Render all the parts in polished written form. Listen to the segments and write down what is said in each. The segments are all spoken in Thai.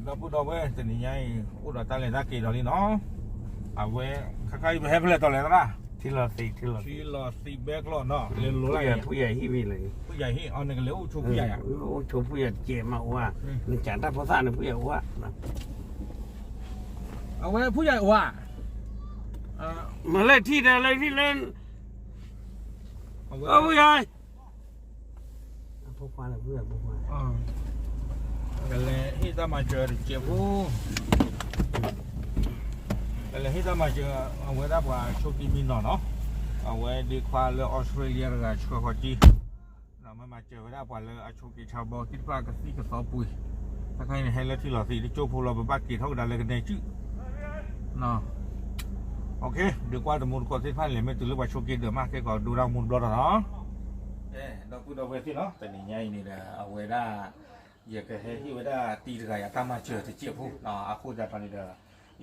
เราพูดเอาไว้แต่นี่ไงพูดเราตาเลยตากีเรานี่เนาะเอาไว้ข้าใครไปให้เพื่อนต่อเลยนะที่เราที่แบกล้อเนาะเรียนรู้อะไรผู้ใหญ่ที่มีเลยผู้ใหญ่ที่เอาหนึ่งเลี้ยวชูผู้ใหญ่อ่ะโอ้ชูผู้ใหญ่เจมาว่ามันจัดได้เพราะสร้างในผู้ใหญ่ว่าเอาไว้ผู้ใหญ่ว่ามาเล่นที่เดินเลยที่เล่นผู้ใหญ่พวกมาเพื่อนพวกมากันเลยที่จะมาเจอเจ็บผู้กันเลยที่จะมาเจอเอาไว้ได้ว่าโชคดีมีหน่อเนาะเอาไว้ดีกว่าเลยออสเตรเลียกับชัวร์จีเราไม่มาเจอได้ว่าเลยโชคดีชาวบ้านที่ปลากระสีกระสอบปุ๋ยถ้าใครในให้แล้วที่หล่อสีที่โจ้พวกเราไปบ้านกี่เท่ากันเลยกันในชื่อเนาะโอเคเดี๋ยวกว่าจะมูลก่อนที่พันเลยไม่ตื่นหรือว่าโชคดีเดี๋ยวมากแค่ก่อนดูเรามูลบล็อตเนาะเราพูดเอาไว้ที่เนาะแต่นี่ไงนี่แหละเอาไว้ได้อยากจะให้ที่ไว้ได้ตีตะไคร้ตามมาเจอที่เจี๊ยบผู้เนาะอาคูจะตอนนี้เด้อ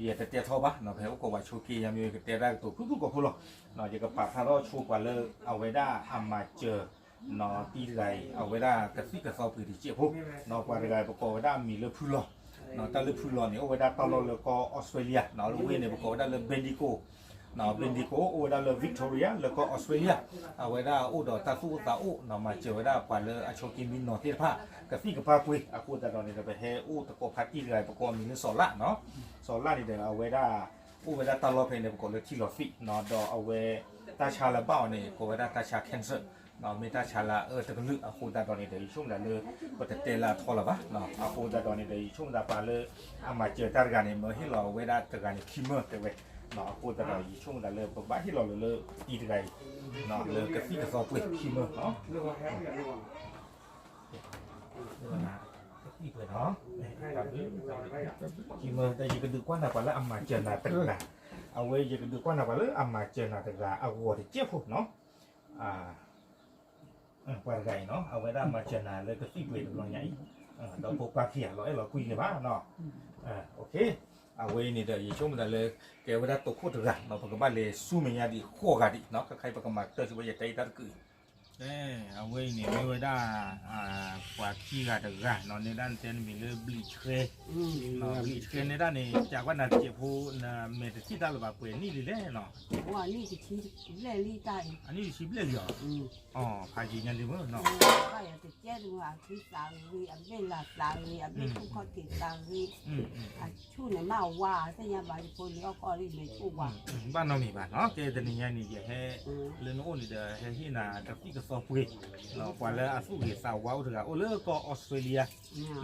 อยากจะเตี้ยท่อปะเนาะเพราะว่าโชคดียังมีเตี้ยได้ตัวพูดกับผู้หรอกเนาะอยากจะปากถ้าเราชูกว่าเลยเอาไว้ได้ทำมาเจอเนาะตีตะไคร้เอาไว้ได้กระซิกระซอบผืนที่เจี๊ยบผู้เนาะกว่าตะไคร้ประกอบได้มีเลือดผู้หรอกเนาะแต่เลือดผู้หรอกเนี่ยเอาไว้ได้ตลอดเลยก็ออสเตรเลียเนาะลูกเวนเนี่ยประกอบได้เลยเบนดิโกเนาะเบนดิโกโอ้ได้เลยวิกตอเรียแล้วก็ออสเตรเลียเอาไว้ได้โอ้ดอกตาสู้ตาโอ้เนาะมาเจอไว้ได้กว่าเลยอาโชกิมินเนาะที่ผ้ากระซิกระพาคุยอาคูแต่ตอนนี้เราไปให้โอ้ตะโกพัดที่ไรประกอบมีเนื้อสอละเนาะสอละนี่เดี๋ยวเอาไว้ได้โอ้ไว้ได้ตลอดเพลงเนี่ยประกอบเลยที่หลอดฟิเนาะดอกเอาไว้ตาชาละเบ้าเนี่ยก็ไว้ได้ตาชาแคนเซอร์เนาะมีตาชาละตะกลึกอาคูแต่ตอนนี้เดี๋ยวช่วงนั้นเลยก็จะเตละทอละบ้าเนาะอาคูแต่ตอนนี้เดี๋ยวช่วงนั้นไปเลยเอามาเจอตาการเนี่ยเมื่อให้เราไว้ได้ตาการเนี่ยคิมเมอร์เดี๋ยวเนาะพูดแต่เราช่วงนั้นเลยบ้านที่เราเลยตีตะไคร้เนาะเลยกระซิกระซอบปุ๋ยคิมเมอร์เนาะที่เปิดเนาะคิมเมอร์แต่ยังกระดูกว่าหนักกว่าแล้วอามาเจอหน้าตึกนะเอาไว้ยังกระดูกว่าหนักกว่าแล้วอามาเจอหน้าตึกนะเอาหัวที่เจี๊ยบพวกเนาะกว่าไงเนาะเอาไว้ได้มาเจอหน้าเลยกระซิกเปิดตรงไหนเราพบปลาเขียเราเราคุยกันบ้างเนาะโอเคเอาไว้นี่เดี๋ยวช่วงนั้นเลยแกว่าได้ตัวโคตรรักเนาะปกติเลยสู้ไม่ยากดีโคกันดิเนาะใครปกติมาเตอร์ช่วยใจตัดกุยเอาไว้นี่ไม่ไว้ได้กว่าขี้กันดึกอะเนาะในด้านเส้นมีเลยบลีชเคเนาะบลีชเคในด้านนี้จากว่านั่นเจ็บหูน่ะเมตที่ตาลแบบเปลี่ยนนี่เลยเนาะว่านี่จะชี้เล่ลี่ได้อันนี้ชี้เปลี่ยนเหรออ๋อพาจีกันดีมั้งเนาะก็อยากจะแจ้งว่าที่สาวรีอันเป็นหลักสาวรีอันเป็นผู้ข้อติดสาวรีชูเนี่ยมาว่าแต่ยังบางคนเขาก็รีไม่ชูว่าบ้านเรามีบ้านเนาะแกจะนี่ยังนี่จะให้เรื่องโอ้นี่เดี๋ยวให้ที่น่ะตะกี้ก็สอบปุ๋ยเนาะกว่าแล้วอาสู้เหตุสาวว้าวถึงอ่ะโอ้เลิกก็ออสเตรเลีย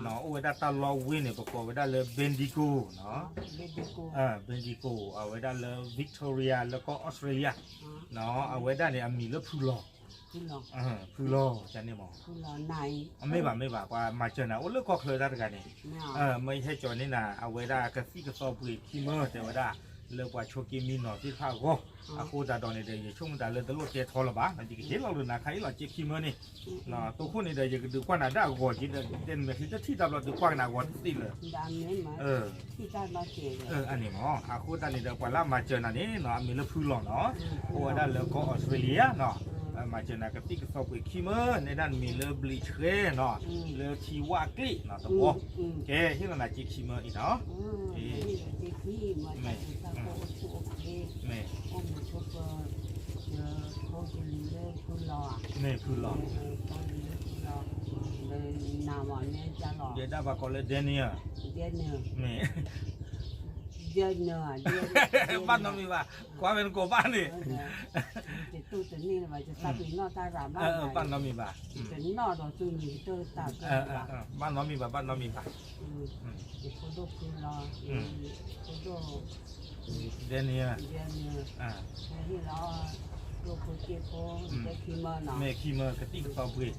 เนาะโอ้เวลาตลอดวินเนี่ยประกอบเวลาเลยเบนดิโกเนาะเบนดิโกเอาเวลาเลยวิกตอเรียแล้วก็ออสเตรเลียเนาะเอาเวลาเนี่ยมีเลยพูลอพูลอจะเนี่ยมั้งพูลอไหนไม่บ่ว่ามาเจอนะโอ้เลิกก็เคยได้กันนี่ไม่ใช่จอนี่นะเอาเวลากระซิกระซอบปุ๋ยคิมเมอร์แต่เวลาเลิกว่าโชกิมินเนาะที่ข้าวก็อาคูจะตอนนี้เดี๋ยวช่วงแต่เลิกตลอดเจ็ดทอละบ้านั่นจริงๆเราดูนะใครเราเจ็บคิมเมอร์นี่เนาะตัวคนนี้เดี๋ยวจะดูกว่าน่าได้กว่าจีเด่นแบบที่ตลอดดูกว่าน่ากว่าติเลยที่ได้มาเจออันนี้มั้งอาคูตอนนี้เดี๋ยวกว่าละมาเจอนั่นนี่เนาะมีเลิกพูลอเนาะโอ้ได้เลิกก็ออสเตรเลียเนาะมาเจอนะกับที่กระสอบปุ๋ยคิมเมอร์ในด้านมีเลิกบลีชเคเนาะเลิกชีวากลีเนาะตัวแกที่เราหน้าจีคิมเมอร์อีเนาะไม่พูลอนาวันนี้จะหล่อเดี๋ยวได้บอกเลยเดนเนียไม่เดือนเนื้อบ้านน้องมีว่าความเป็นกูบ้านนี่จะตู้จะนี่เลยจะสับปีนอตาราบ้านน้องมีว่าจะนอเราตู้มีตู้ตาบ้านน้องมีว่าบ้านน้องมีว่าจะพูดพูดรอพูดเดนเนียที่เราลูกคนเจ็บพอจะคีเมอร์เนาะไม่คีเมอร์กระติกซอบุย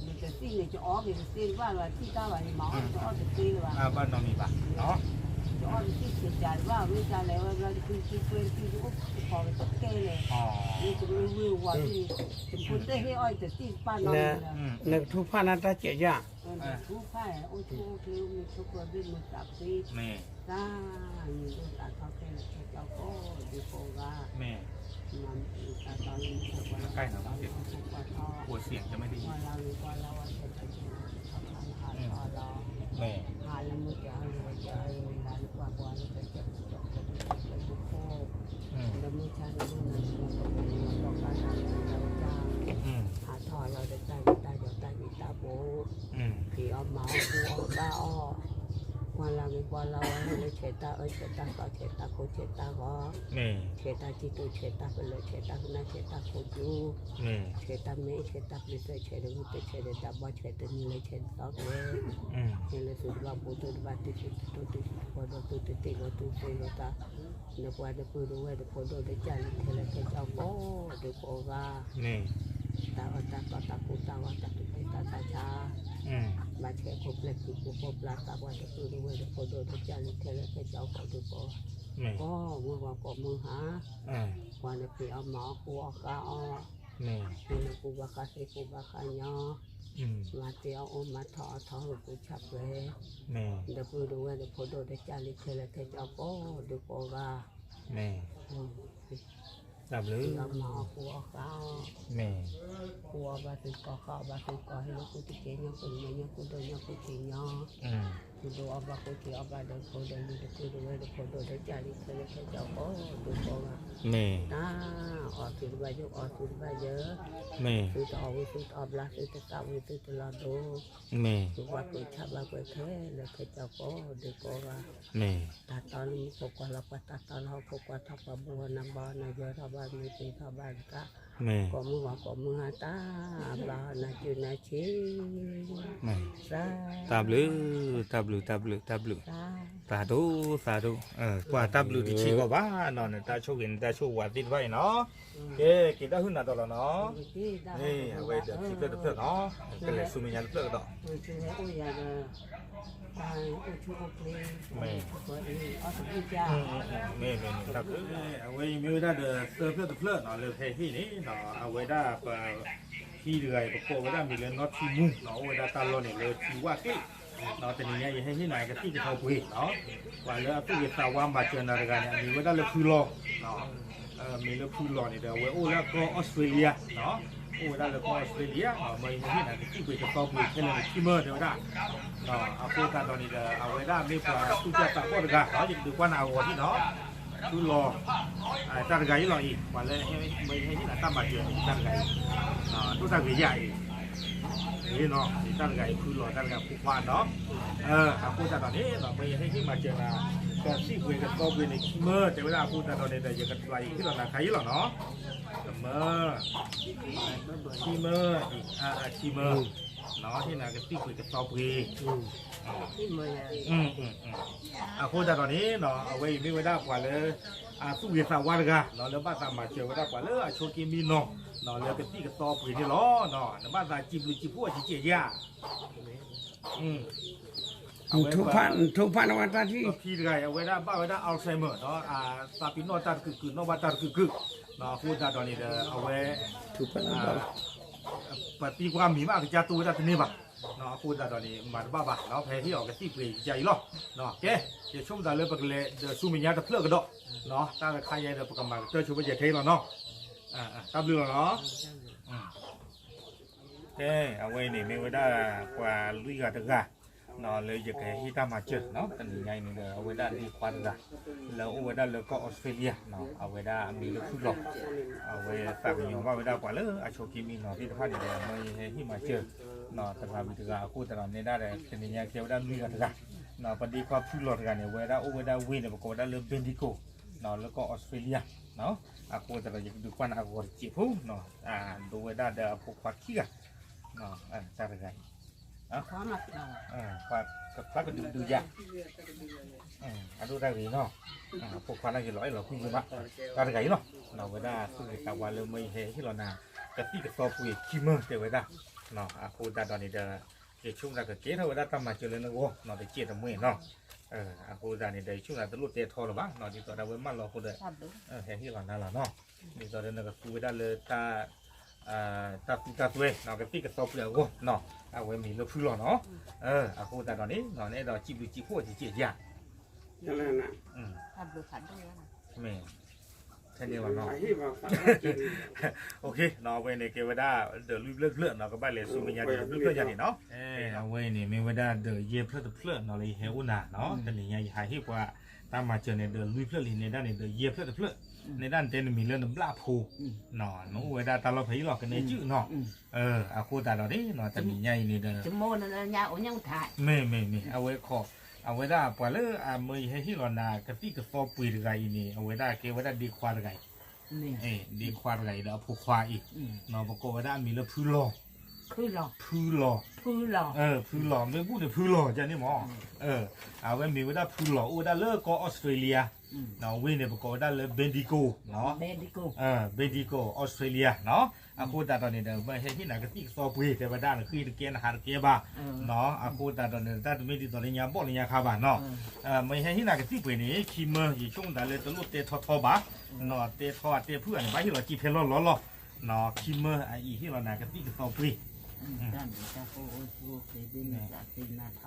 มันจะซีเนี่ยจะออกจะซีว่าที่ตาว่าหมอจะออกจะซีว่าบ้านน้องมีว่าเนาะจะออกที่เสียใจว่าวิจารณ์แล้วเราคือเป็นที่อุ๊บพอไปตกเกยเลยนี่จะรู้ว่าที่เป็นคนได้ให้อ้อยจะที่ป้านน้องเนี่ยทุกผ้านั้นตาเจี๋ยทุกผ้าโอ้ทุกคือมีทุกคนเป็นมือจับซีจ้านี่ดูตาเขาเป็นเจ้าก็ดีโฟว่ามันตอนนี้ใกล้หน่อยนะปวดเสียงจะไม่ได้ยิน ทอรอ แม่ หาแล้วมือจะเลยจะเวลาว่าก่อนจะจบไปดูโคแล้วมือชาแล้วมือนั้นมันก็เป็นมันก็การเราจ้างหาทอเราได้ได้ได้เดี๋ยวได้มีตาโบผีเอาเมาบัวบ้าอ้อวันเรามีวันเราเลยเฉตาเฉตาก็เฉตาโคเฉตาก็เฉตาจิตุเฉตาไปเลยเฉตาหน้าเฉตาโคจูเฉตาเมเฉตาปิเตเฉตาบุตรเฉตาดับว่าเฉตานี่เลยเฉตาเลยเลยสุดว่าบุตรบัติสุดตุติพอดตุติติโลตุเปโลตาเนื้อว่าเดือดดูว่าเดือดพอดเดือดจันทร์เทเลเทเจ้าโก้เดือดโกว่าตาตาก็ตาปูตาว่าตาตุตาตาชามาเช็คพบเล็กคือพบลาตาว่าเดือดดูว่าเดือดพอดเดือดจันทร์เทเลเทเจ้าโก้เดือดโกก็มือว่าก็มือหาวันนี้พี่เอาหมอกูเอาข้าวนี่นะกูว่าข้าศึกกูว่าข้าเนาะมาเที่ยวอมมาทอหรือกูชับเลยเดี๋ยวดูว่าเดี๋ยวพอดูเดี๋ยวจาริกเทเลเทเจ้าก็เดี๋ยวก็ว่าดับเลยเอาหมอกูเอาข้าวกูเอาบาสิกข้าวบาสิกให้ลูกกูติเกยเนี่ยกูเนี่ยกูเดินเนี่ยกูกินเนี่ยกูดูเอาบากูที่เอาบาเดินกูเดินอยู่เดี๋ยวกูดูว่าเดี๋ยวพอดูเดี๋ยวจาริกเทเลเทเจ้าก็เดี๋ยวก็ว่าออกสุดใบเยอะออกสุดใบเยอะสุดออกสุดออกลาสุดตะวันสุดตะลาดูสุดว่ากูชับว่ากูแค่เลยแค่เจ้าก็เดี๋ยวก็ว่าตาตอนนี้พวกเราละปัตตาตอนเราพวกเราทับบัวนำบ่อนายเยอะทับบ้านมีปีทับบ้านก็มือว่าก็มือหาตาบ้านายจุนายชีตาบลืสาธุกว่าตาบลืที่ชีก็บ้านอนตาโชกินตาโชวัดติดไว้เนาะกินได้ขึ้นหน้าตัวแล้วเนาะนี่เอาไว้เดี๋ยวคิดเพื่อเนาะก็เลยสุมิยันเพื่อต่อไม่ครับเอาไว้มีได้เดี๋ยวเพื่อเนาะเลยเทที่นี้เนาะเอาไว้ได้ที่เรือประกอบไว้ได้มีเรือน็อตที่มุ่งเนาะไว้ได้ตลอดเนี่ยเลยที่ว่าที่เนาะแต่นี่ยังให้ที่ไหนก็ที่จะเขาคุยเนาะว่าเรือตู้เย็นสาวว่ามาเจอนาฬิกาเนี่ยมีไว้ได้เลยคือรอเนาะมีเรือคือรอเนี่ยเดี๋ยวไว้โอ้แล้วก็ออสเตรเลียเนาะโอ้ได้เลยก็ออสเตรเลียมาที่ไหนที่คุยจะต้องคุยแค่เรื่องที่เมื่อเดี๋ยวได้เนาะเอาพูดกันตอนนี้เดี๋ยวเอาไว้ได้ไม่พอตู้จะตัดก็ได้เนาะยังดูว่าเอาที่เนาะคือรอตัดไก่รออีกวันเลยไม่ให้ที่ไหนตั้งมาเจอตัดไก่ตู้ตัดใหญ่นี่เนาะตัดไก่คือรอตัดไก่ผูกพันเนาะเอาพูดกันตอนนี้เนาะไม่ให้ที่มาเจอนะก็ที่คุยกันก็เป็นในที่เมื่อแต่เวลาพูดกันตอนนี้เดี๋ยวจะกันไปที่เราหน้าใครหรอเนาะเมื่อที่เมื่ออีกที่เมื่อเนาะที่ไหนก็ที่คุยกันต่อไปพูดกันตอนนี้เนาะเอาไว้ไม่ไว้ได้กว่าเลยสู้เวียสาววันกันเนาะแล้วบ้านตามมาเจอไว้ได้กว่าเลยโชกิมีเนาะเนาะแล้วก็ที่กันต่อไปที่ล้อเนาะบ้านตาจีบหรือจีบพวกจีเจียทุกพันวันที่พี่ไงเอาไว้ได้บ้าไว้ได้อัลไซเมอร์เนาะซาปิโนตัดคือโนบัตัดคือเนาะพูดกันตอนนี้เอาไว้ทุกพันปฏิความมีมากจะตัวจะนี่บ่เนาะพูดกันตอนนี้มาบ้าเนาะแพ้ที่ออกกันที่เปลี่ยนใจหรอเนาะแกจะชุ่มใจเลยปกเลยจะสู้มีญาติเพลิดกระโดดเนาะตั้งแต่ใครยังจะประกำมาเจอชุ่มไปเจอเทหรอเนาะตับเรือเนาะแกเอาไว้นี่ไม่ไว้ได้กว่าลุยกันถึงกันเนาะเลยจะแค่ที่ตามมาเจอเนาะตอนนี้ไงนี่เอาไว้ได้ดีกว่ากันแล้วเอาไว้ได้เลยก็ออสเตรเลียเนาะเอาไว้ได้มีลูกทุกหลอกเอาไว้ฝากยองว่าไว้ได้กว่าเลยอาโชกิมีเนาะที่ท่านเดียวไม่ให้ที่มาเจอเนาะแต่พาวิธีการคู่ตลอดเนี่ยได้เลยตอนนี้เกี่ยวได้ลุยกันถึงกันเนาะพอดีความทุกหลอกกันเนี่ยไว้ได้เอาไว้ได้วินเนี่ยประกอบได้เลยเบนดิโกเนาะแล้วก็ออสเตรเลียเนาะaku tadi juga dukan aku cipu no dua dah ada pokok kia no cara gay pak du ya aduh dari no pokok lagi loh lo pun juga cara gay no no beda tu kita walau mai he hilo na ketika kau punya cima tu beda no aku dah doni dah chung dah kerja tu beda tamat jalan aku no dah kerja tu mui no aku dah ni dah chung dah terlalu terthor lah bang no di tu dah bermal lo aku dah he hilo na lah no di tu dah nak aku dah le ta tu no ketika kau punya aku no aku mi lo pulau no aku dah doni no ni dah cipu cipu je je ya นั่นน่ะทำดูขันด้วยนะแม่ ใช่เดียวกันเนาะ ที่มาฟังกิน โอเคเนาะเว้ยเนี่ยเกวดาเดอเลือกเนาะก็บ้านเลยซูมิญาเดอเลือกอย่างนี้เนาะเอาเว้ยเนี่ยเมวดาเดอเย่เพลเนาะเลยเฮอุนาเนาะแต่นี่ยังหายที่ว่าตามมาเจอเนี่ยเดอลุยเพลลินในด้านเนี่ยเดอเย่เพลในด้านเต้นมีเรื่องน้ำปลาพูเนาะน้องเวดาตาเราผีหลอกกันในจื้อเนาะอาคูตาเราดิเนาะแต่มีใหญ่นี่เด้อ จะโมนั่นยาโอ้ยังถ่าย ไม่เอาไว้ขอเอาไว้ได้ปล่อยเลยมือให้ที่เรานากะติกะซอปุยไกนี่เอาไว้ได้เกไว้ได้ดีควาไก นี่ ดีควาไกแล้วผูควาอีกเนาะปกติได้มีแล้วพื้นหล่อ คือหลอก พื้นหล่อ พื้นหลอก พื้นหล่อไม่พูดถึงพื้นหล่อจะนี่หมอเอาไว้มีไว้ได้พื้นหล่อโอ้ได้เลิกก็ออสเตรเลียเนาะเว้ยเนี่ยปกติได้เลยเบนดิโกเนาะ เบดิโก เบนดิโกออสเตรเลียเนาะอาคูตาตอนนี้เดี๋ยวไม่ให้ที่ไหนกะติกซอปุยแต่ว่าได้คือเกณฑ์อาหารเกบ้าเนาะอาคูตาตอนนี้ถ้าไม่ดีตอนนี้ยาบ่นี่ยาคาบ้าเนาะไม่ให้ที่ไหนกะติกไปนี่คีเมอร์อยู่ช่วงแต่เลยตลุเตทอบ้าเนาะเตทอเตเพื่อนไปที่เราจีเพลล้อเนาะคีเมอร์อีที่เรานากะติกซอปุย กันจะโอ้โหเคยบินจากสินาท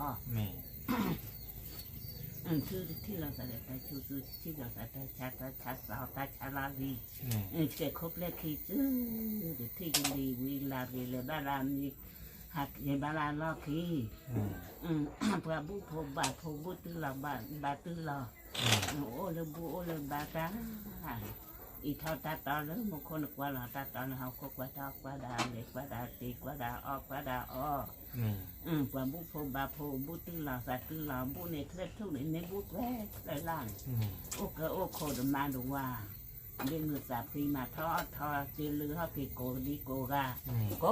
อ แม่ คือที่เราจะได้ชื่อที่เราจะได้ชัดสาวตาชาลาวี แม่ เกิดครบเลขที่ชื่อที่กันดีวิลาวีเลยบาลามีหักเยบาลาลอคีพระบุพบาทบุตรลาบาตุลาโอ้เลยบุโอ้เลยบาตาอีเท่าตาตอนเลยบางคนกว่าเราตาตอนเขาก็กว่าตากว่าดาเล็กกว่าดาตีกว่าดาออกกว่าดาอ้อพระบุพบาทบุตรลาสัตว์ลาบุในเคล็ดทุกในบุตรแรกได้ล่างโอ้ก็โอ้โคดมาดูว่าเรื่องมือสาพีมาทอจีลือเขาพีโกดีโกกาโก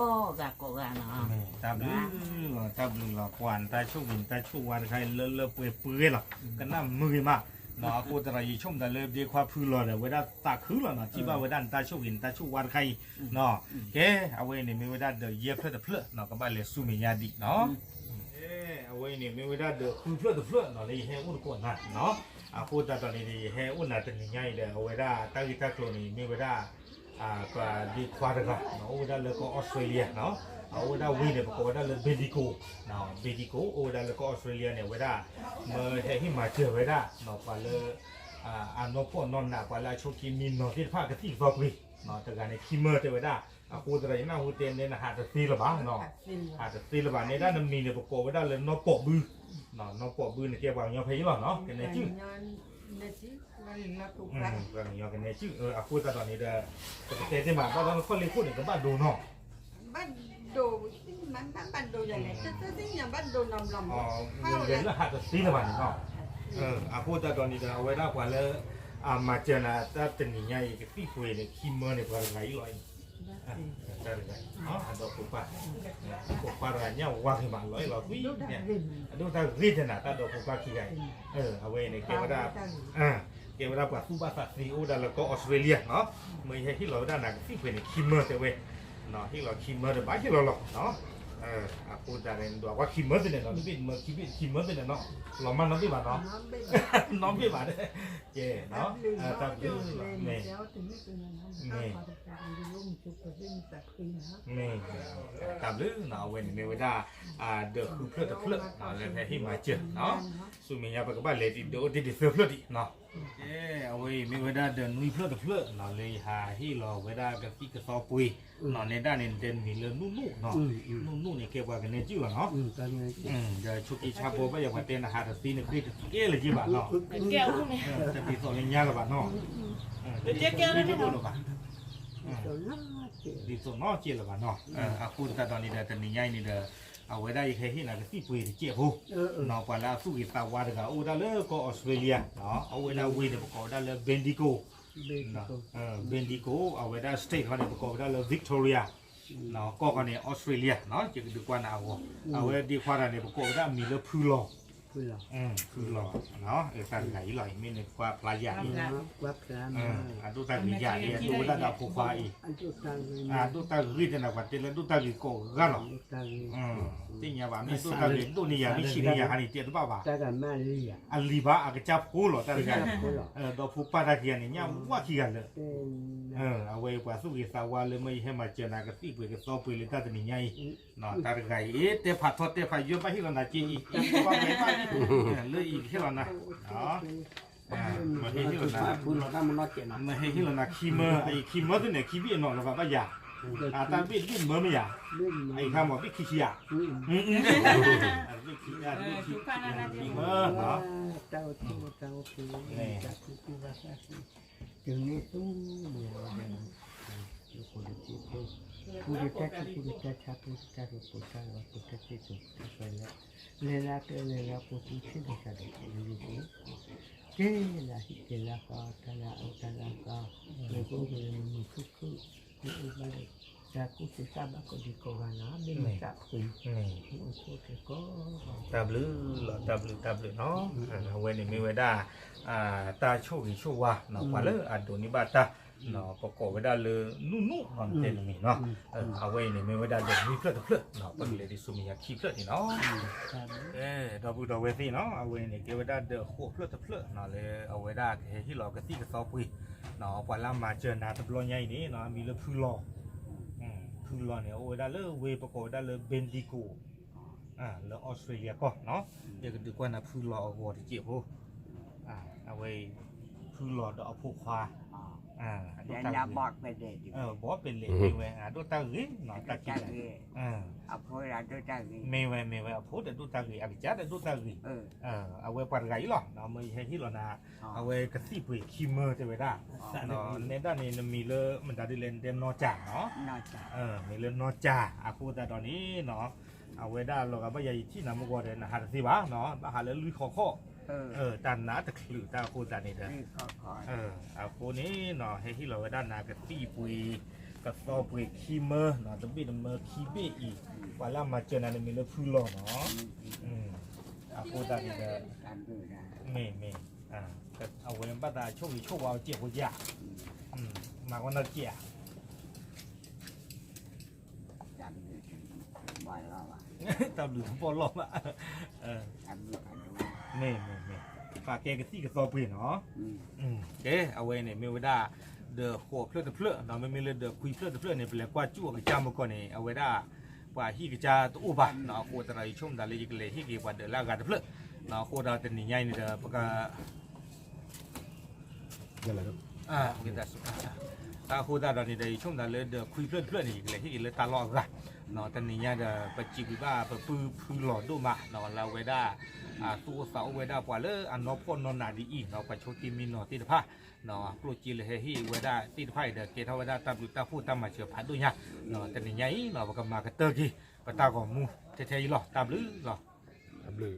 กาเนาะ ตาบลือหรอควันตาชุวินตาชุวันใครเลอะเปื่อยหรอก็น่ามือมาเนาะกูจะรายชมแต่เลยดีความพื้นหล่อเลยเวลาตาคือหล่อเนาะที่ว่าเวลาตาชุวินตาชุวันใครเนาะแกเอาไว้เนี่ยไม่เวลาเดือดเยี่ยเพื่อเนาะก็บ้านเลยสู้มีญาติเนาะเอาไว้เนี่ยไม่เวลาเดือดคือเพื่อเนาะเลยให้อุ่นกวนนะเนาะพูดตอนนี้ให้อุ่นน่ะเป็นยังไงเด้อเอาไว้ได้ตั้งที่ตั้งตัวนี้ไม่เวลาก็ดีควาดกันเนาะเอาไว้ได้เลยก็ออสเตรเลียเนาะเอาไว้ได้วิ่งเนี่ยปกติได้เลยเบดิโกเนาะเบดิโกเอาไว้ได้เลยก็ออสเตรเลียเนี่ยไว้ได้เมื่อให้มาเจอไว้ได้เนาะกว่าเลยนกพ่อนอนหนักกว่าเลยโชกิมินเนาะที่ภาคกะทิฟอกวีเนาะแต่การในคิมเมอร์เจอไว้ได้พูดอะไรน่าพูดเต็มเนี่ยนะหาจะซีละบ้างเนาะหาจะซีละบ้างในด้านน้ำมีเนี่ยปกติไว้ได้เลยนกปอกบือเนาะนกปอกบือเนี่ยเกี่ยวกับยอเพย์หรอเนาะกันในชื่อกันยอกันในชื่อพูดตอนนี้เด้อแต่ที่มาก็ต้องคนเลี้ยงพูดเนี่ยก็บ้านดูเนาะ บ้านดูมันบ้านดูอย่างไรแต่ที่อย่างบ้านดูลำ อ๋อเรียนแล้วหาจะซีละบ้างเนาะพูดตอนนี้เด้อเอาไว้ได้กว่าเลยมาเจอนะถ้าเป็นยังไงกับที่คุยเนี่ยคิมเมอร์เนี่ยเป็นไงลอยได้เลยอ๋อดอกปุ๊บปุ๊บอะไรเนี่ยว่าที่มันลอยเราคุยเนี่ยดูตารีดนะตาดอกปุ๊บขี้ไก่เอาไว้ในเกวดาเกวดากว่าซูบาสัตซีโอดาแล้วก็ออสเตรเลียเนาะเมื่อที่เราด้านหนักที่เป็นคิมเมอร์เตเวเนาะที่เราคิมเมอร์เดี๋ยวไปที่เราหรอกเนาะพูดแต่เรื่องดอกว่าคิมเมอร์เป็นเนาะที่เป็นเมื่อคิมเมอร์เป็นเนาะเรามันน้องที่บ้านเนาะน้องที่บ้านเจเนาะตามยืนเนี่ยตามลือเนาะเว้นไม่ว่าได้เดือดคือเพื่อเลยแค่ที่มาเจอเนาะสุมียาปากบ้านเลยดิโดดิเพื่อดิเนาะเอาไว้ไม่ว่าได้เดินนุ้ยเพื่อเนาะเลยหาที่เราไว้ได้กับที่กระสอบปุยเนาะในด้านนี้เดินมีเรื่องนุ่มๆเนาะนุ่มๆเนี่ยเกี่ยวกับกันเนี่ยจิ้วเนาะจะชุกิชาโบไปอย่างว่าเต้นอาหารตีเนี่ยคือเลยจีบเนาะแก้วพวกนี้ จะตีโซลิญญาละบาเนาะ เจ๊แก้วนี่เนาะ ดีโซนอจีละบาเนาะพูดแต่ตอนนี้เดินนี่ใหญ่นี่เด้อเอาไว้ได้แค่ที่ไหนก็ที่ปุยเจี๊ยบหูเนาะพอแล้วสู้กับตาวาดก็อุดาเลก็ออสเตรเลียเนาะเอาไว้ได้วิ่งเนี่ยประกอบได้เลยเบนดิโกเบนดิโกเอาไว้ได้สเตทเขาเนี่ยประกอบได้เลยวิกตอเรียเนาะก็กันเนี่ยออสเตรเลียเนาะจะดีกว่าเอาไว้ดีกว่าเนี่ยประกอบได้มีเลยพูลอคือหล่อเนาะการไหลไหลไม่เนี่ยกว่าปลายาอีดูตาวิญญาเนี่ยดูตาดาวผู้ฟ้าอีดูตาวิญญาณวัดเจริญดูตาวิโก้กันหรอที่เนี่ยว่ามีดูตาวิดูนี่ยามีชีนี่ยาฮันนี่เตี้ยบ้าบ้าอันลีบ้าอันจับกูหรอตาวิญญาณดอกผู้ป้าตาเกียนเนี่ยว่าขี้กันเลยเอาไว้กว่าสุกิสาวาเลยไม่ให้มาเจอหน้ากันที่ปุยกับซอปุยเลยตาตัวนี้ใหญ่เนาะตาไก่เตะผัดทอดเตะผัดเยอะไปที่เราหน้าจีอีกว่าไงบ้างเลยอีกที่เรานะเนาะ มาให้ที่เรานะ พูดเราได้มันรอดเจ็บนะ มาให้ที่เรานะคีเมอร์ไอ้คีเมอร์ตัวเนี่ยคีบีนอนเราแบบว่าอย่าตามบีเมอร์ไม่อย่า เรื่อง ไอ้คำว่าบีขี้อ่ะบีขี้อ่ะบีขี้คีเมอร์เนาะ เจ้าที่เจ้าที่จากที่ว่าแค่ถึงนี่ตู้เนี่ยเราคนที่พูดพูดแต่พูดแต่ชัดพูดแต่พูดแต่ว่าพูดแต่ที่สุดไปแล้วเลยละก็เลยละพูดที่สุดจะได้รู้ que la gente la falta la otra la ca luego de mucho la cosa sabe con el corona de la pues mucho que co ตาบลือหรอตาบลือเนาะเว้นนี่มีเวลาตาโชคชัวเนาะว่าเลยโดนิบาตาเนาะประกอบเวลาเลยนุ่นๆมันเต็มมีเนาะเอาไว้นี่มีเวลาเดินมีเพลิดเนาะปกเลยดิสุมียาขี้เพลิดนี่เนาะดอบูดอเวซีเนาะเอาไว้นี่เกเวลาเดินโคเพลิดเนาะเลยเอาไว้ได้ที่เรากะตี้กะซอปุยเนาะพอล่ามาเจอนาตะบลอใหญ่นี่เนาะมีเลยพื้นล้อเนี่ยเอาไว้ได้เลยเวประกอบได้เลยเบนดิโกแล้วออสเตรเลียก็เนาะเดี๋ยวก็ดูว่านะพื้นล้อวัวที่เจ็บโหเอาไว้พื้นล้อเดี๋ยวเอาพวกควาอย่าบอกไปเด็ด บอกเป็นเหล็กไม่เว้ยดูตาหึหนอตากินเอาพูดแล้วดูตาหึไม่เว้ยพูดแต่ดูตาหึอาบิจัดแต่ดูตาหึเอาไว้ปัดไก่หรอเนาะไม่ใช่ที่หรอนะเอาไว้กระสีปุ๋ยคีเมอร์จะไว้ได้เนาะในด้านนี้มีเลมันได้เล่นเดนนอจ่าเนาะมีเล่นนอจ่าพูดแต่ตอนนี้เนาะเอาไว้ได้เราก็ไม่ใหญ่ที่น้ำมันก็เดินหาสิบ้าเนาะหาแล้วลุยคอตันนะแต่หรือตาคูตานี่เด้อคูนี้เนาะให้ที่เราด้านหน้ากระตีปุยกระสอบปุยคีเมอร์เนาะต้องบิดเมอร์คีเบอีว่าแล้วมาเจอนั่นมีเลือดฟูหล่อเนาะคูตานี่เด้อไม่ก็เอาไว้บ้านตาโชคเอาเจี๊ยบหัวยามากกว่านักเจี๊ยตามหรือปอลอมไม่ฝากแกกระซี่กระสอบปุยเนาะเก๋เอาไว้เนี่ยมีเวลาเดือหัวเพลิดเนาะไม่มีเลยเดือคุยเพลิดเนี่ยเป็นแหล่งกว่าจู่กับจามก่อนเนี่ยเอาไว้ได้ว่าฮีกจะตัวบ้านเนาะโคตรอะไรชมดาเลยยิ่งเลยฮีกว่าเดือดละกันเพลิดเนาะโคตรเราเป็นใหญ่เนี่ยเดือปกติอะไรครับกินแต่สุดตาโคตรเราเนี่ยได้ชมดาเลยเดือคุยเพลิดเนี่ยยิ่งเลยฮีกเลยตาลอกกันเนาะแต่เนี่ยเดือปัจจิบิบ้าปพื้นหลอดดูมาเนาะเราไว้ได้ตัวเสาไว้ได้กว่าเลยอันนอพ่นนอนหนาดีอีเนาะไปโชว์ทีมมีเนาะติดผ้าเนาะโปรจีเลยให้ไว้ได้ติดผ้าเด็กเกทไว้ได้ตามดูตาพูดตามมาเชื่อพัดด้วยเนี่ยเนาะแต่เนี่ยเนาะก็มากระเตอร์กี้ก็ตาของมูเท่ๆหรอตามลือหรอตามลือ